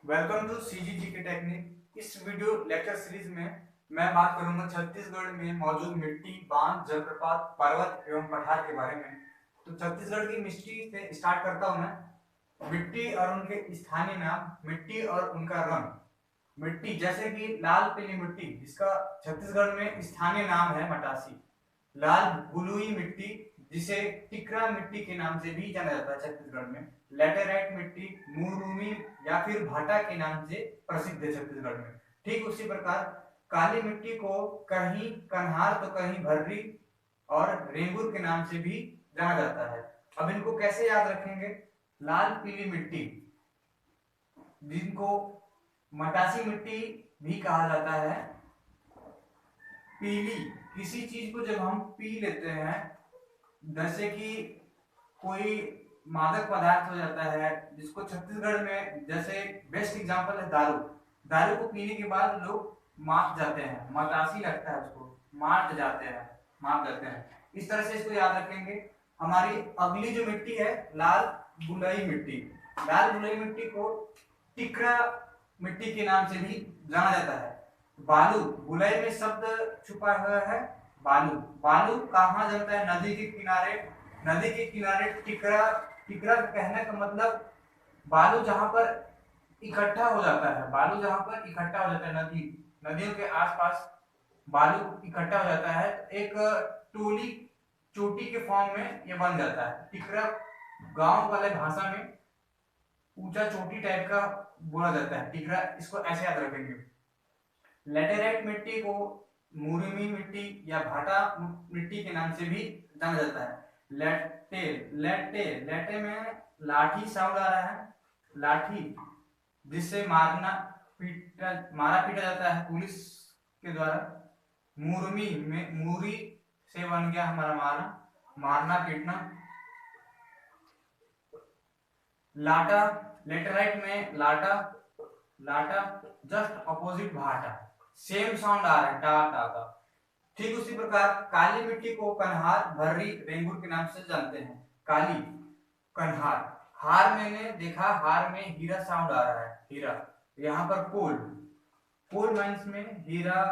Welcome to CGGK technique. इस video lecture series में मैं बात करूंगा छत्तीसगढ़ में मौजूद मिट्टी, बांध, जलप्रपात, पर्वत एवं पठार के बारे में। तो छत्तीसगढ़ की मिट्टी से स्टार्ट करता हूं मैं। मिट्टी और उनके स्थानीय नाम, मिट्टी और उनका रंग। मिट्टी जैसे कि लाल पीली मिट्टी, जिसका छत्तीसगढ़ में स्थानीय नाम है मटासी। लाल बलुई मिट्टी, जिसे टिकरा मिट्टी के नाम से भी जाना जाता है छत्तीसगढ़ में। लैटेराइट मिट्टी मुरुमी या फिर भाटा के नाम से प्रसिद्ध है छत्तीसगढ़ में। ठीक उसी प्रकार काली मिट्टी को कहीं कन्हार तो कहीं भर्री और रेंगुर के नाम से भी जाना जाता है। अब इनको कैसे याद रखेंगे? लाल पीली मिट्टी, जिनको मटासी मिट्टी भी कहा जाता है। पीली, किसी चीज को जब हम पी लेते हैं, जैसे कि कोई मादक पदार्थ हो जाता है, जिसको छत्तीसगढ़ में जैसे बेस्ट एग्जांपल है दारू। दारू को पीने के बाद लोग मात जाते हैं, मतासी लगता है उसको, मात जाते हैं, मात जाते हैं। इस तरह से इसको याद रखेंगे। हमारी अगली जो मिट्टी है लाल बुलई मिट्टी। लाल बुलई मिट्टी को टिकरा मिट्टी के नाम से भी जाना जाता है। बालू, बुलई में शब्द छुपा हुआ है बालू। बालू कहाँ जमता है? नदी के किनारे। नदी के किनारे टिकरा। टिकरा कहने का मतलब बालू जहां पर इकट्ठा हो जाता है, बालू जहां पर इकट्ठा हो जाता है, नदी, नदियों के आसपास बालू इकट्ठा हो जाता है, एक टोली चोटी के फॉर्म में ये बन जाता है टिकरा। गांव वाले भाषा में ऊंचा चोटी टाइप का बोला जाता है टिकरा। इसको ऐसे याद रखेंगे। लेटेराइट मिट्टी को मुरुमी मिट्टी या भाटा मिट्टी के नाम से भी जाना जाता है। लेटे, लेटे, लेटे में लाठी साउंड आ रहा है, लाठी, जिससे मारा पीटा जाता है पुलिस के द्वारा। मुरमी में मूरी से बन गया हमारा मारा, मारना पीटना। लाटा, लेटेराइट में लाटा, लाटा जस्ट अपोजिट भाटा, सेम साउंड आ रहा है टा टा का। ठीक उसी प्रकार काली मिट्टी को कन्हार, भर्री, रेंगुर के नाम से जानते हैं। काली, कन्हार। हार मैंने देखा, हार में हीरा साउंड आ रहा है, हीरा। यहाँ पर कोल, कोल माइंस में हीरा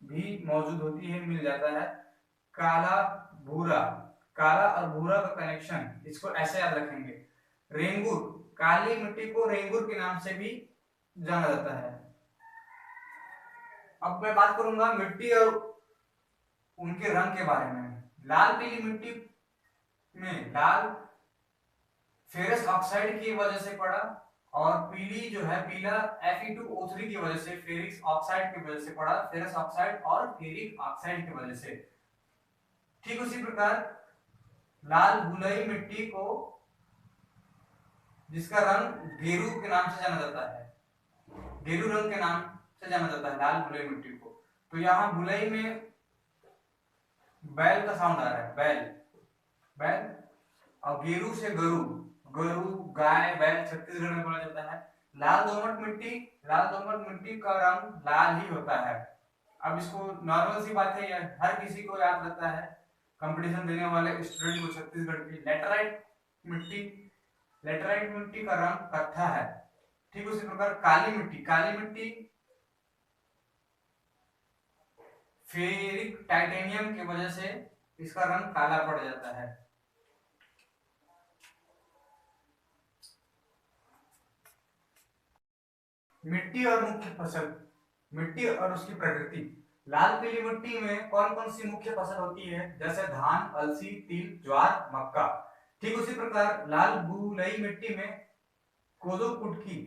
भी मौजूद होती है, मिल जाता है। काला, भूरा, काला और भूरा का कनेक्शन, इसको ऐसे याद रखेंगे। रेंगुर, काली मिट्टी को रेंगुर के नाम से भी जाना जाता है। अब मैं बात करूंगा मिट्टी और उनके रंग के बारे में। लाल पीली मिट्टी में लाल फेरस ऑक्साइड की वजह से पड़ा, और पीली जो है पीला Fe2O3 की वजह से, फेरिक ऑक्साइड की वजह से पड़ा, फेरस ऑक्साइड और फेरिक ऑक्साइड की वजह से। ठीक उसी प्रकार लाल बुलई मिट्टी को, जिसका रंग गेरू के नाम से जाना जाता है, गेरू रंग के नाम से जाना जाता है लाल बुलई मिट्टी को। तो यहाँ बुलई में बैल का साउंड आ रहा है, बैल, बैल। और गेरू से गरु, गरु, गाय, बैल छत्तीसगढ़ में बोला जाता है। लाल दोमट मिट्टी, लाल दोमट मिट्टी का रंग लाल ही होता है। अब इसको नॉर्मल सी बात है, हर किसी को याद रहता है, कंपटीशन देने वाले स्टूडेंट को। छत्तीसगढ़ की लेटराइट मिट्टी, लेटराइट मिट्टी का रंग कत्था है। ठीक उसी प्रकार काली मिट्टी, काली मिट्टी फेरिक टाइटेनियम की वजह से इसका रंग काला पड़ जाता है। मिट्टी और मुख्य फसल, मिट्टी और उसकी प्रकृति। लाल पीली मिट्टी में कौन कौन सी मुख्य फसल होती है? जैसे धान, अलसी, तिल, ज्वार, मक्का। ठीक उसी प्रकार लाल बुलई मिट्टी में कोदो, कुटकी।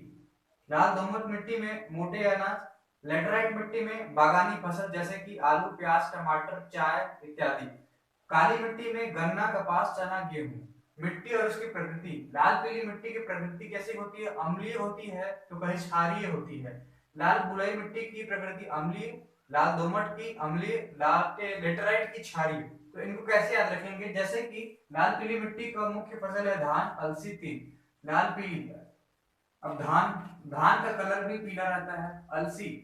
लाल दोमट मिट्टी में मोटे अनाज। लेटराइट मिट्टी में बागानी फसल जैसे कि आलू, प्याज, टमाटर, चाय इत्यादि। काली मिट्टी में गन्ना, कपास, चना, गेहूं। मिट्टी और उसकी प्रकृति। लाल पीली मिट्टी की प्रकृति कैसी होती है? अम्लीय होती है तो कहीं क्षारीय होती है। लाल बुलई मिट्टी की प्रकृति अम्लीय, लाल दोमट की अम्लीय, लाल लेटराइट की क्षारीय। तो इनको कैसे याद रखेंगे? जैसे कि लाल पीली मिट्टी का मुख्य फसल है धान, अलसी, तिल। लाल पीली, अब धान, धान का कलर भी पीला रहता है। अलसी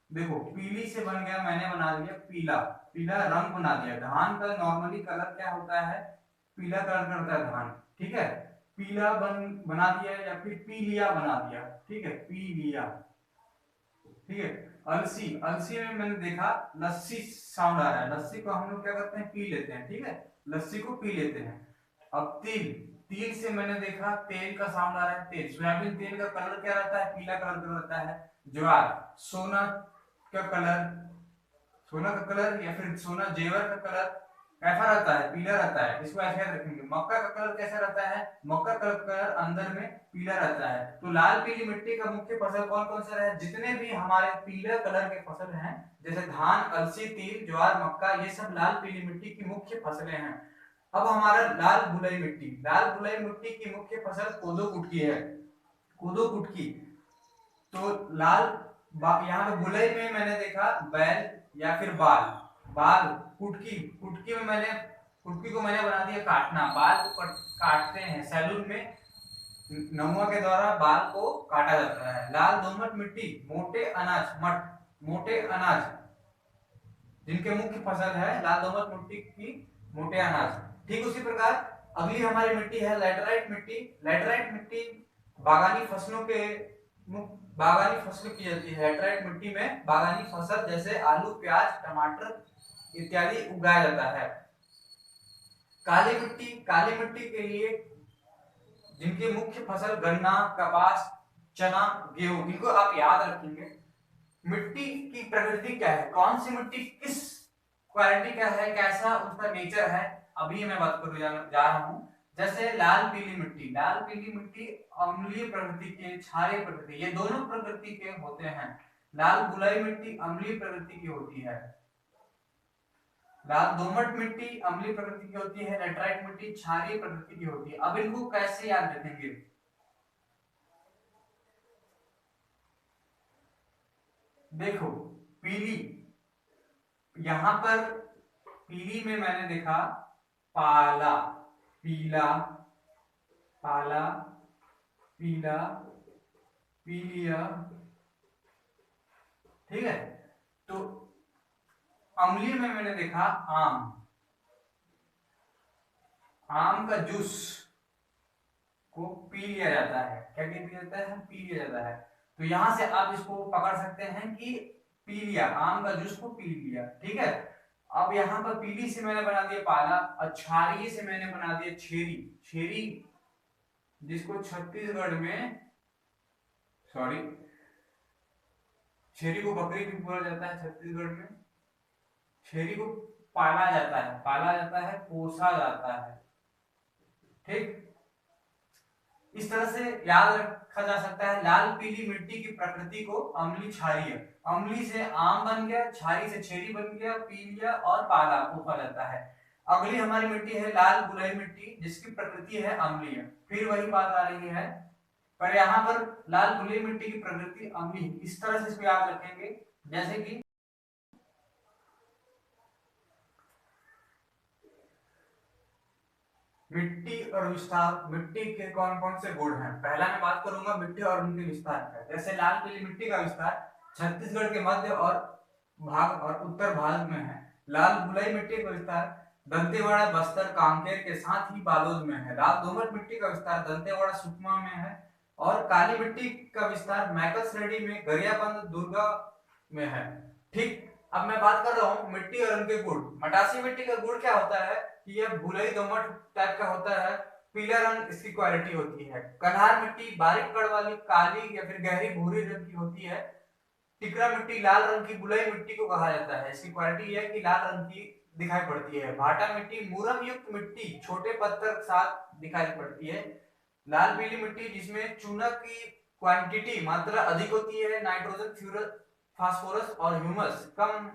देखो पीली से बन गया, मैंने बना दिया पीला, पीला रंग बना दिया। धान का नॉर्मली कलर क्या होता है? पीला कलर का होता है धान। ठीक है, पीला बना दिया या फिर पीलिया बना दिया, ठीक है, पीलिया, ठीक है। अलसी, अलसी में मैंने देखा लस्सी साउंड आ रहा है, लस्सी को हम लोग क्या करते हैं, पी लेते हैं, ठीक है, लस्सी को पी लेते हैं। अब तिल, तिल से मैंने देखा तेल का साउंड आ रहा है, तेल, सोयाबीन तेल का कलर क्या रहता है, पीला कलर का रहता है। ज्वार, सोना का कलर, सोना का कलर या फिर सोना जेवर का कलर कैसा रहता है, पीला रहता है, इसको ऐसे याद रखेंगे। मक्का का कलर कैसा रहता है, मक्का का कलर अंदर में पीला रहता है। तो लाल पीली मिट्टी का मुख्य फसल कौन कौन सा है, जितने भी हमारे पीले कलर के फसल हैं, जैसे धान, अलसी, तिल, ज्वार, मक्का, ये सब लाल पीली मिट्टी की मुख्य फसलें हैं। अब हमारा लाल बुलई मिट्टी, लाल बुलई मिट्टी की मुख्य फसल कोदो कुटकी है, कोदो कुटकी। तो लाल यहाँ पे बुलई में मैंने देखा बैल या फिर बाल, बाल, कुटकी, कुटकी में मैंने, कुटकी को मैंने बना दिया काटना, बाल को काटते हैं सैलून में, नमुआ के द्वारा बाल को काटा जाता है। लाल दोमट मिट्टी, मोटे अनाज, मट, मोटे अनाज जिनके मुख्य फसल है लाल दोमट मिट्टी की, मोटे अनाज। ठीक उसी प्रकार अगली हमारी मिट्टी है लैटराइट मिट्टी। लैटराइट मिट्टी बागानी फसलों के, बागानी फसल की जाती है। लैटराइट मिट्टी में बागानी फसल जैसे आलू, प्याज, टमाटर इत्यादि उगाया जाता है। काली मिट्टी, काली मिट्टी के लिए जिनकी मुख्य फसल गन्ना, कपास, चना, गेहूं, इनको आप याद रखेंगे। मिट्टी की प्रकृति क्या है, कौन सी मिट्टी किस क्वालिटी का है, कैसा उसका नेचर है, अभी मैं बात कर जा रहा हूं। जैसे लाल पीली मिट्टी, लाल पीली मिट्टी अम्लीय प्रकृति के, क्षारीय प्रकृति, ये दोनों प्रकृति के होते हैं। लाल गुलाई मिट्टी अम्लीय प्रकृति की होती है। लाल दोमट मिट्टी अम्लीय प्रकृति की होती है। लेटराइट मिट्टी क्षारीय प्रकृति की होती है। अब इनको कैसे याद रखेंगे, देखो पीली, यहां पर पीली में मैंने देखा पाला, पीला, पाला, पीला, पीलिया, ठीक है। तो अम्लीय में मैंने देखा आम, आम का जूस को पी लिया जाता है, क्या किया जाता है, पी लिया जाता है। तो यहां से आप इसको पकड़ सकते हैं कि पी लिया, आम का जूस को पी लिया, ठीक है। अब यहाँ पर पीली से मैंने बना दिया पाला, और क्षारीय से मैंने बना दिया छेरी, छेरी जिसको छत्तीसगढ़ में, सॉरी, छेरी को बकरी भी बोला जाता है छत्तीसगढ़ में। छेरी को पाला जाता है, पाला जाता है, पोसा जाता है, ठीक। इस तरह से याद रखा जा सकता है लाल पीली मिट्टी की प्रकृति को, अम्ली, क्षारीय। अम्ली से आम बन गया, क्षारीय से छेरी बन गया, पीलिया और पाला पोसा जाता है। अगली हमारी मिट्टी है लाल गुलई मिट्टी, जिसकी प्रकृति है अम्लीय। फिर वही बात आ रही है, पर यहाँ पर लाल गुलई मिट्टी की प्रकृति अम्ली, इस तरह से इसको याद रखेंगे। जैसे कि मिट्टी और विस्तार, मिट्टी के कौन कौन से गुण हैं। पहला मैं बात करूंगा मिट्टी और उनके विस्तार का। जैसे लाल पीली मिट्टी का विस्तार छत्तीसगढ़ के मध्य और भाग और उत्तर भाग में है। लाल गुलई मिट्टी का विस्तार दंतेवाड़ा, बस्तर, कांकेर के साथ ही बालोद में है। लाल दोमट मिट्टी का विस्तार दंतेवाड़ा, सुकमा में है। और काली मिट्टी का विस्तार मैकल श्रेणी में गरियाबंद, दुर्गा में है, ठीक। अब मैं बात कर रहा हूँ मिट्टी और उनके गुण। मटासी मिट्टी का गुण क्या होता है कि यह भूलई दोमट टाइप का होता है, पीला रंग इसकी क्वालिटी होती है। कन्हार मिट्टी बारीक कड़ वाली, काली या फिर गहरी भूरी रंग की होती है। टिकरा मिट्टी लाल रंग की बुलई मिट्टी को कहा जाता है, इसकी क्वालिटी यह है कि लाल रंग की दिखाई पड़ती है। भाटा मिट्टी मुरम युक्त मिट्टी, छोटे पत्थर के साथ दिखाई पड़ती है। लाल पीली मिट्टी जिसमें चूना की क्वांटिटी, मात्रा अधिक होती है, नाइट्रोजन, फास्फोरस और ह्यूमस कम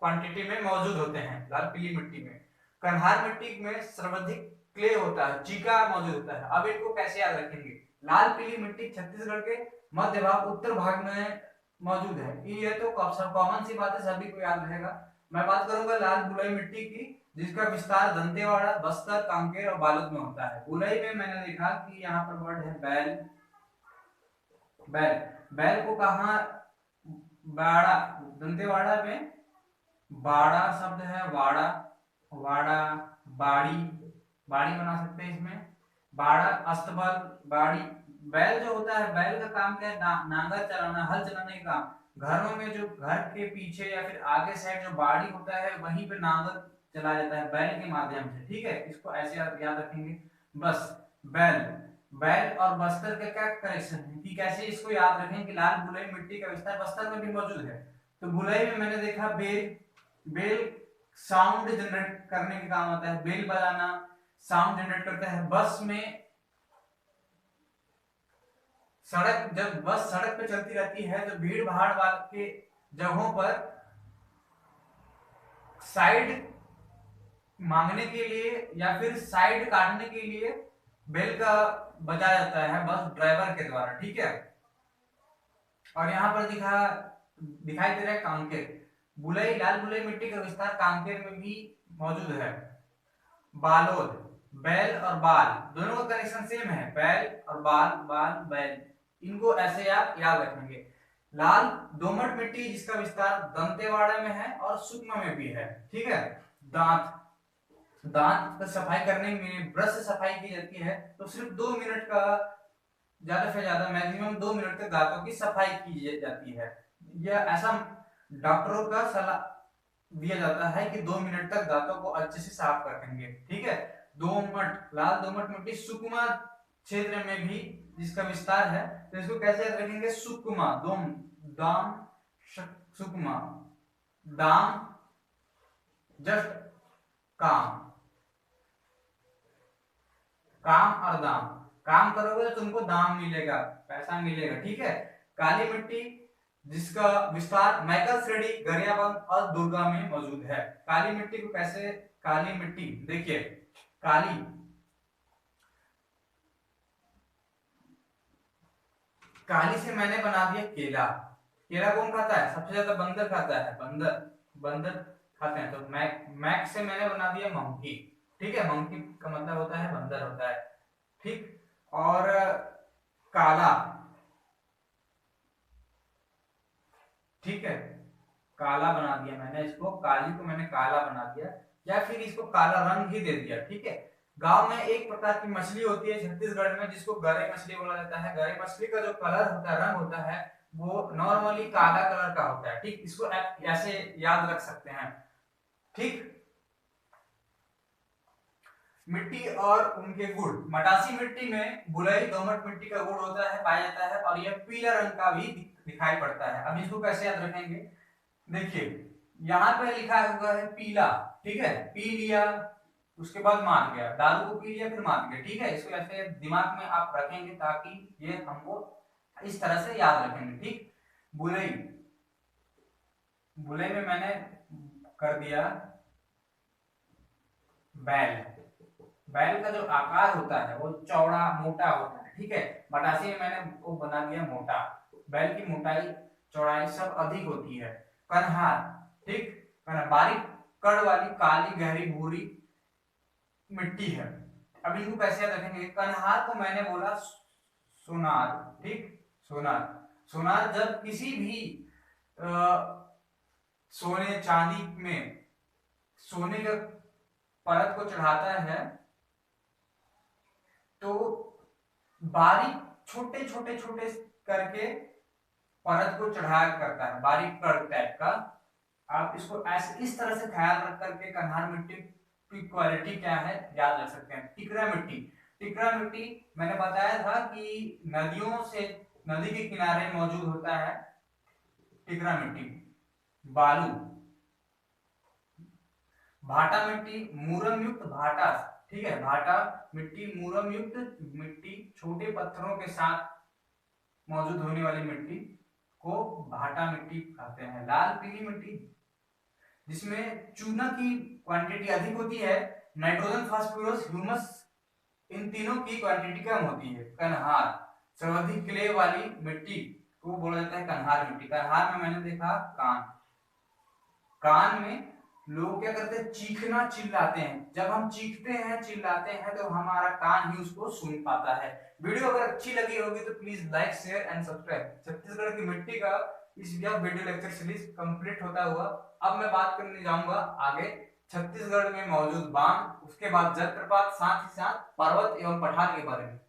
क्वांटिटी में मौजूद होते हैं लाल पीली मिट्टी में। कन्हार मिट्टी में सर्वाधिक क्ले होता है, चीका मौजूद होता है। अब इनको कैसे याद रखेंगे, लाल पीली मिट्टी छत्तीसगढ़ के मध्य भाग, उत्तर भाग में मौजूद है। ये तो कॉमन सी बात है, सभी को याद रहेगा। मैं बात करूंगा लाल बुलई मिट्टी की, जिसका विस्तार दंतेवाड़ा, बस्तर, कांकेर और बालोद में होता है। बुलई में मैंने देखा कि यहाँ पर वर्ड है बैल, बैल, बैल को कहा, बाड़ा, दंतेवाड़ा में बाड़ा शब्द है, वाड़ा, वाड़ा, बाड़ी, बाड़ी बना सकते हैं इसमें। बाड़ा, अस्तबल, बाड़ी। बैल जो होता है, बैल का काम क्या है, नांगर चलाना, हल चलाने का काम। घरों में जो घर के पीछे या फिर आगे साइड जो बाड़ी होता है वहीं पे नांगर चलाया जाता है बैल के माध्यम से, ठीक है। इसको ऐसे याद रखेंगे बस। बैल, बैल और बस्तर का क्या कनेक्शन है कि कैसे इसको याद रखें कि लाल बुलई मिट्टी का विस्तार बस्तर में भी मौजूद है। तो बुलई में मैंने देखा बेल, बेल साउंड जनरेट करने के काम आता है, बेल बजाना साउंड जनरेट करता है। बस में सड़क, जब बस सड़क पे चलती रहती है तो भीड़ भाड़ वाले जगहों पर साइड मांगने के लिए या फिर साइड काटने के लिए बेल का बजाया जाता है बस ड्राइवर के द्वारा, ठीक है। और यहाँ पर दिखाई दे रहा है कांकेर, बुलई, लाल बुलई मिट्टी का विस्तार कांकेर में भी मौजूद है। बालोद, बैल और बाल दोनों का कनेक्शन सेम है, बैल और बाल, बाल बैल, इनको ऐसे आप याद रखेंगे। लाल दोमट मिट्टी जिसका विस्तार दंतेवाड़ा में है और सुकमा में भी है, ठीक है। दांत, दांत का सफाई करने में ब्रश से सफाई की जाती है तो सिर्फ 2 मिनट का, ज्यादा से ज्यादा मैक्सिमम 2 मिनट तक दांतों की सफाई की जाती है। यह ऐसा डॉक्टरों का सलाह दिया जाता है कि 2 मिनट तक दांतों को अच्छे से साफ रखेंगे, ठीक है। दोमट, लाल दोमट मिट्टी सुकमा क्षेत्र में भी जिसका विस्तार है, तो इसको कैसे याद रखेंगे, सुकमा, दोम, दाम, सुकमा, दाम जस्ट काम, काम और दाम, काम करोगे तो तुमको दाम मिलेगा, पैसा मिलेगा, ठीक है। काली मिट्टी जिसका विस्तार मैकल श्रेणी, गरियाबंद और दुर्गा में मौजूद है। काली मिट्टी को कैसे, काली मिट्टी देखिए, काली, काली से मैंने बना दिया केला। केला कौन खाता है, सबसे ज्यादा बंदर खाता है, बंदर, बंदर खाते हैं। तो मैक से मैंने बना दिया मंकी, ठीक है। मंकी का मतलब होता है बंदर होता है, ठीक। और काला, ठीक है, काला बना दिया मैंने इसको, काली को मैंने काला बना दिया या फिर इसको काला रंग ही दे दिया, ठीक है। गांव में एक प्रकार की मछली होती है छत्तीसगढ़ में जिसको गरई मछली बोला जाता है। गरई मछली का जो कलर होता है, रंग होता है, वो नॉर्मली काला कलर का होता है, ठीक। इसको ऐसे याद रख सकते हैं, ठीक। मिट्टी और उनके गुण, मटासी मिट्टी में बुलई दोमट मिट्टी का गुण होता है, पाया जाता है और यह पीला रंग का भी दिखाई पड़ता है। अब इसको कैसे याद रखेंगे, देखिए यहाँ पे लिखा हुआ है पीला, ठीक है, पी लिया उसके बाद मार गया, दारू को पी लिया फिर मार गया, ठीक है। इसको ऐसे दिमाग में आप रखेंगे ताकि ये हमको इस तरह से याद रखेंगे, ठीक। बुलई, बुलई में मैंने कर दिया बैल, बैल का जो आकार होता है वो चौड़ा मोटा होता है, ठीक है। मटासी में मैंने वो बना दिया मोटा, बैल की मोटाई चौड़ाई सब अधिक होती है। कन्हार, ठीक, बारीक कड़ वाली काली गहरी भूरी मिट्टी है। अब इनको कैसे याद रखेंगे, कन्हार को मैंने बोला सोनार, ठीक, सोनार, सोनार जब किसी भी सोने चांदी में सोने के परत को चढ़ाता है तो बारीक छोटे छोटे छोटे करके परत को चढ़ाया करता है, बारीक कड़ टाइप का। आप इसको ऐसे इस तरह से ख्याल रख करके कन्हार मिट्टी की क्वालिटी क्या है याद रख सकते हैं। टिकरा मिट्टी, टिकरा मिट्टी मैंने बताया था कि नदियों से, नदी के किनारे मौजूद होता है टिकरा मिट्टी। बालू, भाटा मिट्टी, मूरम युक्त भाटा, ठीक है, भाटा मिट्टी, मूरम युक्त मिट्टी, छोटे पत्थरों के साथ मौजूद होने वाली मिट्टी को भाटा मिट्टी कहते हैं। लाल पीली मिट्टी जिसमें चूना की क्वांटिटी अधिक होती है, नाइट्रोजन, फास्फोरस, ह्यूमस इन तीनों की क्वांटिटी कम होती है। कन्हार, सर्वाधिक क्ले वाली मिट्टी को बोला जाता है कन्हार मिट्टी। कन्हार में मैंने देखा कान, कान में लोग क्या करते हैं, चीखना, चिल्लाते हैं। जब हम चीखते हैं चिल्लाते हैं तो हमारा कान ही उसको सुन पाता है। वीडियो अगर अच्छी लगी होगी तो please like share and subscribe. Chhattisgarh की मिट्टी का इस वीडियो लेक्चर सीरीज कंप्लीट होता हुआ अब मैं बात करने जाऊंगा आगे छत्तीसगढ़ में मौजूद बांध, उसके बाद जलप्रपात, साथ ही साथ पर्वत एवं पठार के बारे में।